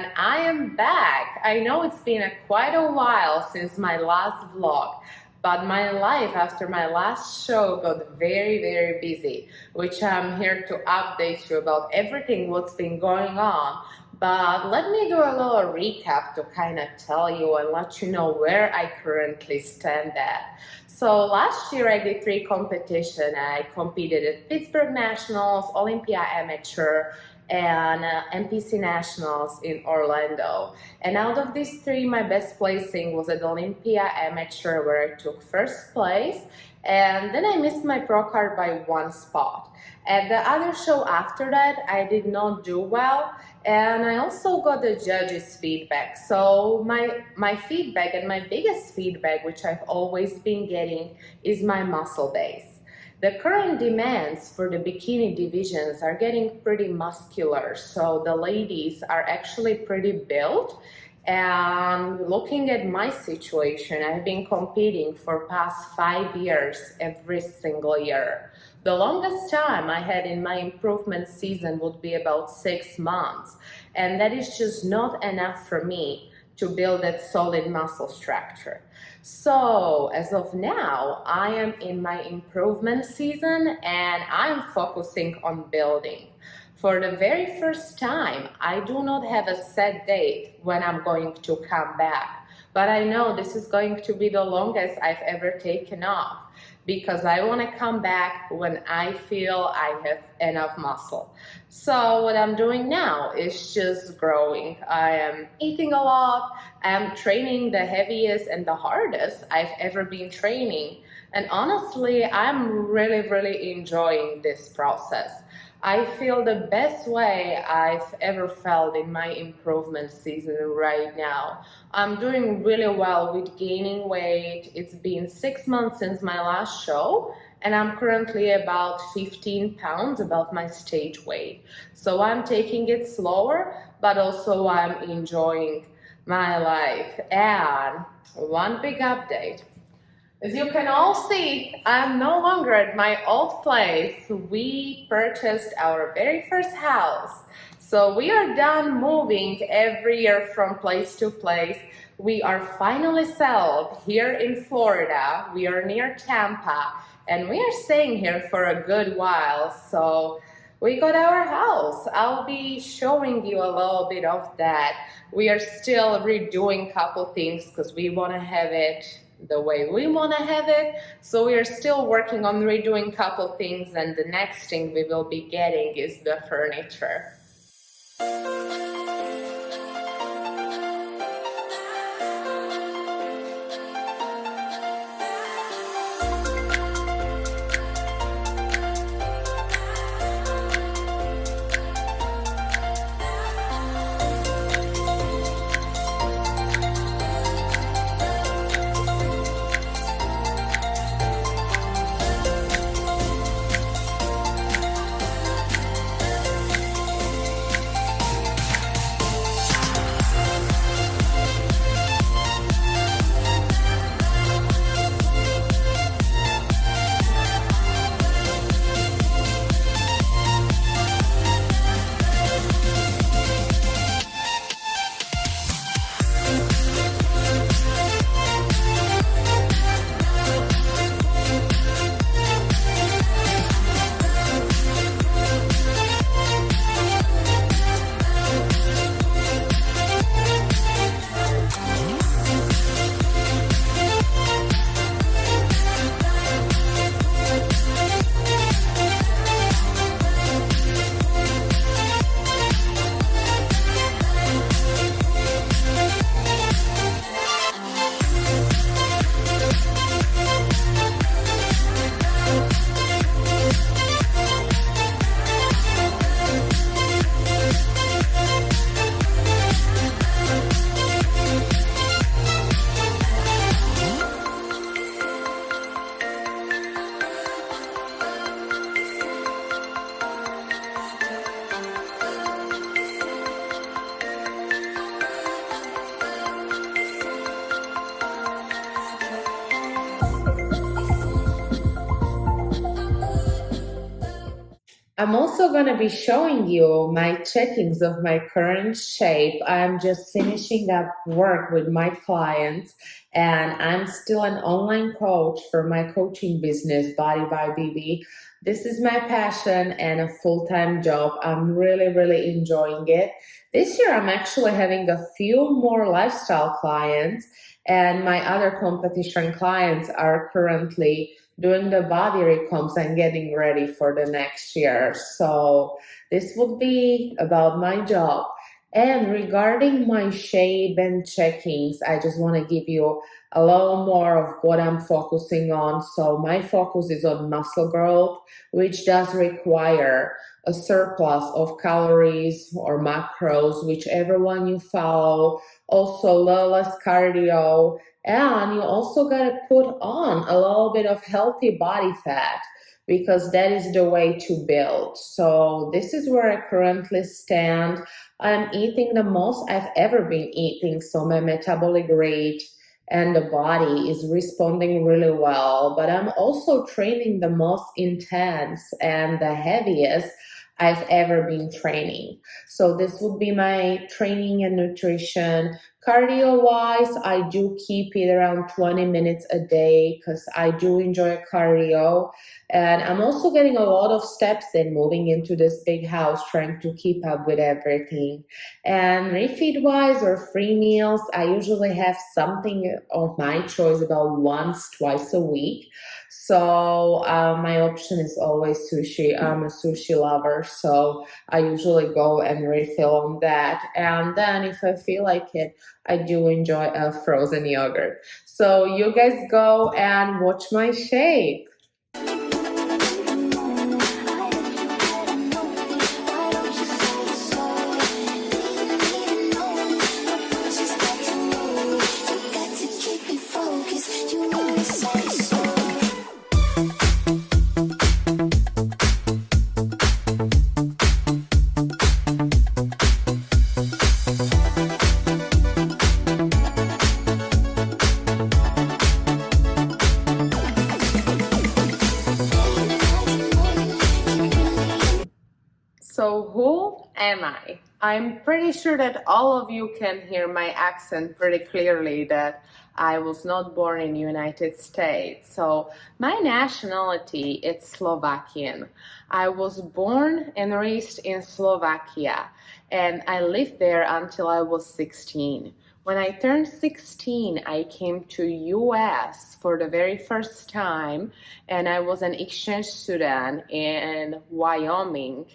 and I am back. I know it's been quite a while since my last vlog, but my life after my last show got very busy, which I'm here to update you about everything what's been going on. But let me do a little recap to kind of tell you and let you know where I currently stand at. So last year I did 3 competitions. I competed at Pittsburgh Nationals, Olympia Amateur, and NPC Nationals in Orlando. And out of these 3, my best placing was at Olympia Amateur, where I took first place. And then I missed my pro card by 1 spot. At the other show after that, I did not do well, and I also got the judges' feedback. So my feedback, and my biggest feedback, which I've always been getting, is my muscle base. The current demands for the bikini divisions are getting pretty muscular, so the ladies are actually pretty built. And looking at my situation, I've been competing for past 5 years every single year. The longest time I had in my improvement season would be about 6 months, and that is just not enough for me to build that solid muscle structure. So as of now, I am in my improvement season and I'm focusing on building. For the very first time, I do not have a set date when I'm going to come back, but I know this is going to be the longest I've ever taken off, because I want to come back when I feel I have enough muscle. So what I'm doing now is just growing. I am eating a lot. I'm training the heaviest and the hardest I've ever been training. And honestly, I'm really enjoying this process. I feel the best way I've ever felt in my improvement season right now. I'm doing really well with gaining weight. It's been 6 months since my last show, and I'm currently about 15 pounds above my stage weight. So I'm taking it slower, but also I'm enjoying my life. And one big update. As you can all see, I'm no longer at my old place. We purchased our very first house. So we are done moving every year from place to place. We are finally settled here in Florida. We are near Tampa, and we are staying here for a good while. So we got our house. I'll be showing you a little bit of that. We are still redoing a couple things because we want to have it the way we want to have it. So we are still working on redoing a couple things, and the next thing we will be getting is the furniture. I'm also going to be showing you my checkings of my current shape. I'm just finishing up work with my clients, and I'm still an online coach for my coaching business, Body by BB. This is my passion and a full time job. I'm really, really enjoying it. This year, I'm actually having a few more lifestyle clients, and my other competition clients are currently doing the body recomps and getting ready for the next year. So this would be about my job. And regarding my shape and checkings, I just want to give you a little more of what I'm focusing on. So my focus is on muscle growth, which does require a surplus of calories or macros, whichever one you follow. Also, a little less cardio, and you also got to put on a little bit of healthy body fat because that is the way to build. So, this is where I currently stand. I'm eating the most I've ever been eating. So, my metabolic rate and the body is responding really well. But I'm also training the most intense and the heaviest I've ever been training. So, this would be my training and nutrition. Cardio wise, I do keep it around 20 minutes a day because I do enjoy cardio. And I'm also getting a lot of steps in moving into this big house, trying to keep up with everything. And refeed wise or free meals, I usually have something of my choice about once, twice a week. So my option is always sushi. I'm a sushi lover, so I usually go and refill on that. And then if I feel like it, I do enjoy a frozen yogurt. So you guys go and watch my shape. So, who am I? I'm pretty sure that all of you can hear my accent pretty clearly that I was not born in the United States. So, my nationality is Slovakian. I was born and raised in Slovakia, and I lived there until I was 16. When I turned 16, I came to US for the very first time, and I was an exchange student in Wyoming.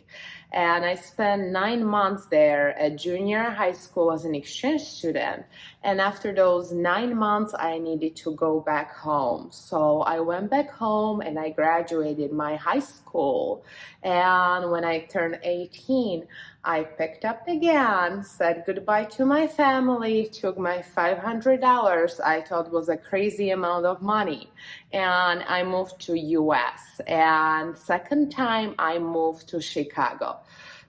And I spent 9 months there at junior high school as an exchange student. And after those 9 months, I needed to go back home. So I went back home and I graduated my high school. And when I turned 18, I picked up again, said goodbye to my family, took my $500 I thought was a crazy amount of money, and I moved to US. And second time I moved to Chicago.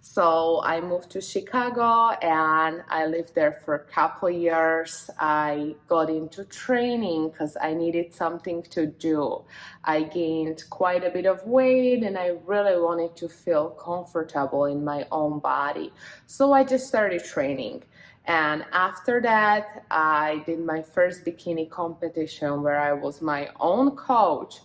So I moved to Chicago and I lived there for a couple of years. I got into training because I needed something to do. I gained quite a bit of weight and I really wanted to feel comfortable in my own body. So I just started training. And after that, I did my first bikini competition where I was my own coach,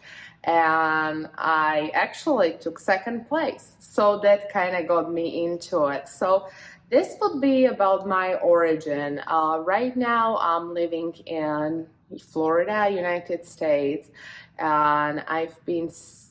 and I actually took second place. So that kind of got me into it. So this would be about my origin. Right now, I'm living in Florida, United States, and I've been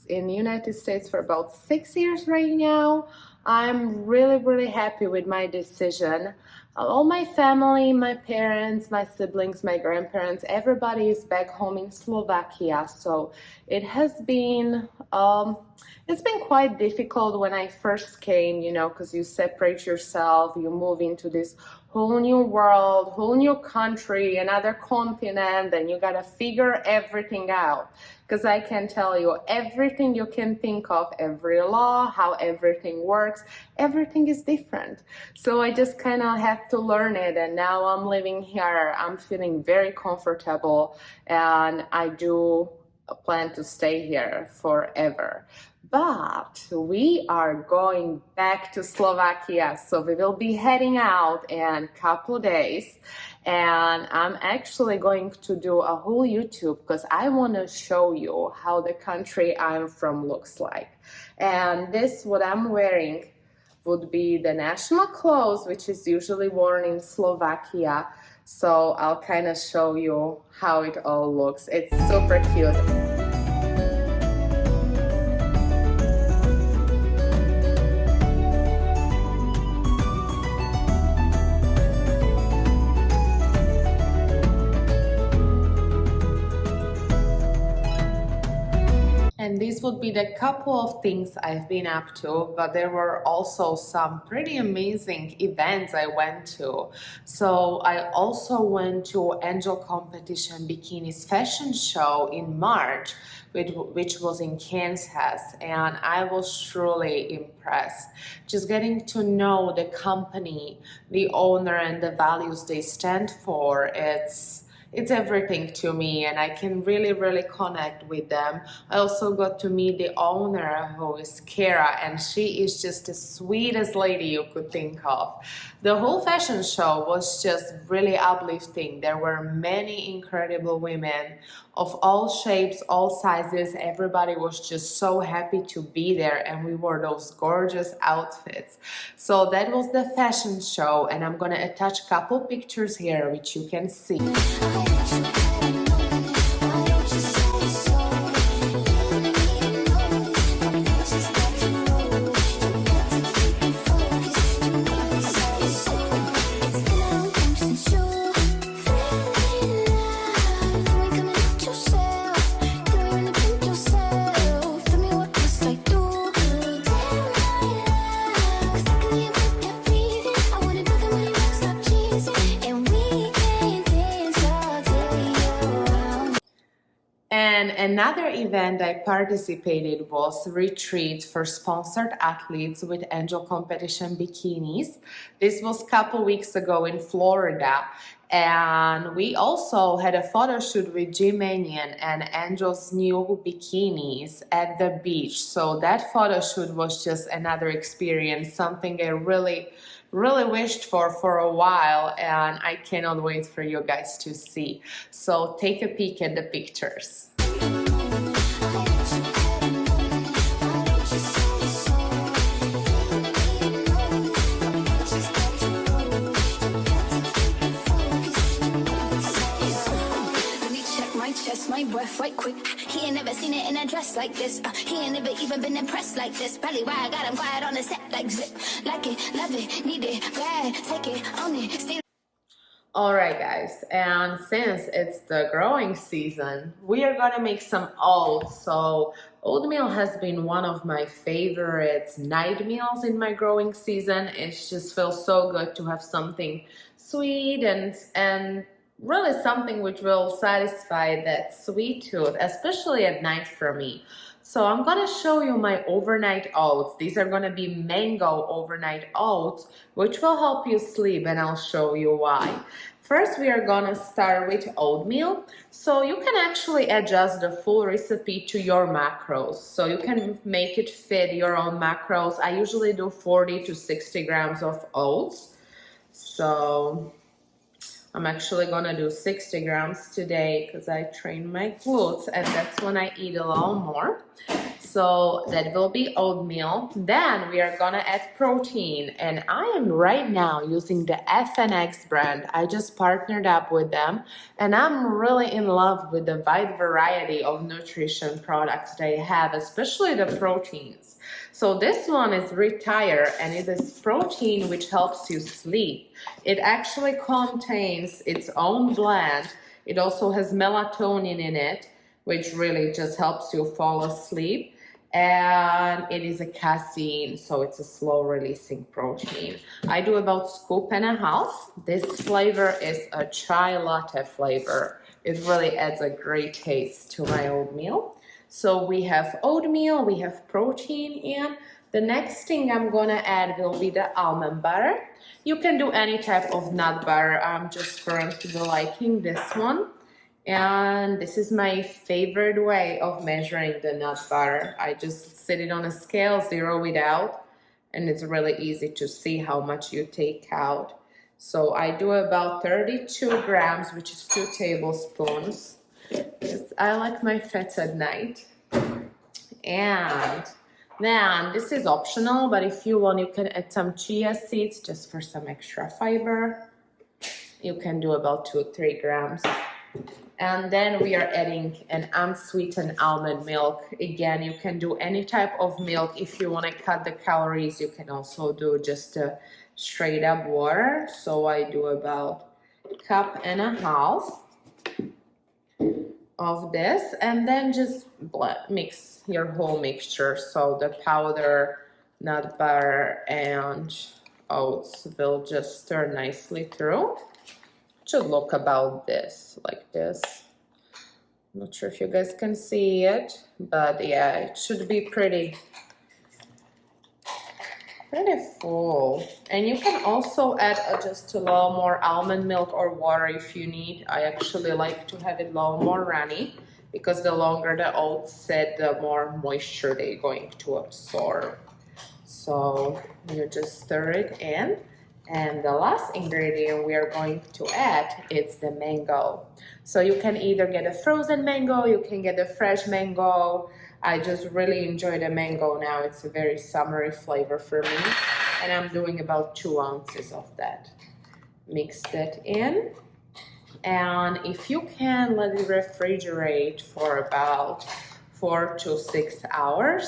in the United States for about 6 years right now. I'm really, really happy with my decision. All my family, my parents, my siblings, my grandparents, everybody is back home in Slovakia. So it has been, it's been quite difficult when I first came, because you separate yourself, you move into this whole new world, whole new country, another continent, and you gotta figure everything out. Because I can tell you everything you can think of, every law, how everything works, everything is different. So I just kind of had to learn it, and now I'm living here. I'm feeling very comfortable, and I do plan to stay here forever. but we are going back to Slovakia, so we will be heading out in a couple days, and I'm actually going to do a whole YouTube because I want to show you how the country I'm from looks like. And this, what I'm wearing, would be the national clothes, which is usually worn in Slovakia. So I'll kind of show you how it all looks. It's super cute. And these would be the couple of things I've been up to, but there were also some pretty amazing events I went to. So I also went to Angel Competition Bikini's fashion show in March, which was in Kansas, and I was truly impressed. Just getting to know the company, the owner, and the values they stand for, it's everything to me, and I can really connect with them. I also got to meet the owner, who is Kara, and she is just the sweetest lady you could think of. The whole fashion show was just really uplifting. There were many incredible women of all shapes, all sizes. Everybody was just so happy to be there, and we wore those gorgeous outfits. So that was the fashion show, and I'm gonna attach a couple pictures here which you can see. And another event I participated was retreat for sponsored athletes with Angel Competition Bikinis. This was a couple weeks ago in Florida. And we also had a photo shoot with Jim Mannion and Angel's new bikinis at the beach. So that photo shoot was just another experience, something I really wished for a while, and I cannot wait for you guys to see. So take a peek at the pictures. My breath right quick. He ain't never seen it in a dress like this. He ain't never even been impressed like this. Probably why I got him quiet on the set like zip. Like it, love it, need it, bad, take it, own it, stay. Alright guys, and since it's the growing season, we are gonna make some oats. So oatmeal has been one of my favorite night meals in my growing season. It just feels so good to have something sweet and really something which will satisfy that sweet tooth, especially at night for me. So I'm gonna show you my overnight oats. These are gonna be mango overnight oats, which will help you sleep, and I'll show you why. First, we are gonna start with oatmeal. So you can actually adjust the full recipe to your macros. So you can make it fit your own macros. I usually do 40 to 60 grams of oats. So I'm actually gonna do 60 grams today because I train my glutes, and that's when I eat a little more. So that will be oatmeal. Then we are gonna add protein, and I am right now using the FNX brand. I just partnered up with them, and I'm really in love with the wide variety of nutrition products they have, especially the proteins. So this one is Retire, and it is protein which helps you sleep. It actually contains its own blend. It also has melatonin in it, which really just helps you fall asleep. And it is a casein, so it's a slow releasing protein. I do about scoop and a half. This flavor is a chai latte flavor. It really adds a great taste to my oatmeal. So we have oatmeal, we have protein, and the next thing I'm gonna add will be the almond butter. You can do any type of nut butter. I'm just currently liking this one. And this is my favorite way of measuring the nut butter. I just set it on a scale, zero it out, and it's really easy to see how much you take out. So I do about 32 grams, which is 2 tablespoons. I like my fats at night. And then this is optional, but if you want, you can add some chia seeds just for some extra fiber. You can do about 2-3 grams. And then we are adding an unsweetened almond milk. Again, you can do any type of milk. If you want to cut the calories, you can also do just a straight up water. So I do about 1.5 cups of this, and then just mix your whole mixture. So the powder, nut butter, and oats will just stir nicely through. Should look about this, like this. Not sure if you guys can see it, but yeah, it should be pretty full. And you can also add just a little more almond milk or water if you need. I actually like to have it a little more runny because the longer the oats sit, the more moisture they're going to absorb. So you just stir it in. And the last ingredient we are going to add is the mango. So you can either get a frozen mango, you can get a fresh mango. I just really enjoy the mango now. It's a very summery flavor for me. And I'm doing about 2 ounces of that. Mix that in. And if you can, let it refrigerate for about 4 to 6 hours.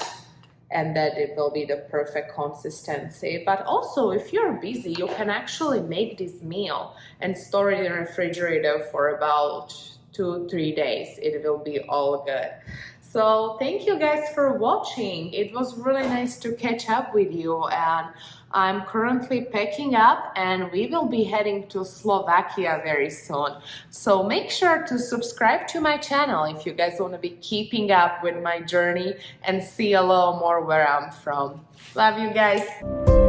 And that it will be the perfect consistency. But also, if you're busy, you can actually make this meal and store it in the refrigerator for about 2-3 days. It will be all good. So thank you guys for watching. It was really nice to catch up with you, and I'm currently packing up and we will be heading to Slovakia very soon. So make sure to subscribe to my channel if you guys want to be keeping up with my journey and see a little more where I'm from. Love you guys.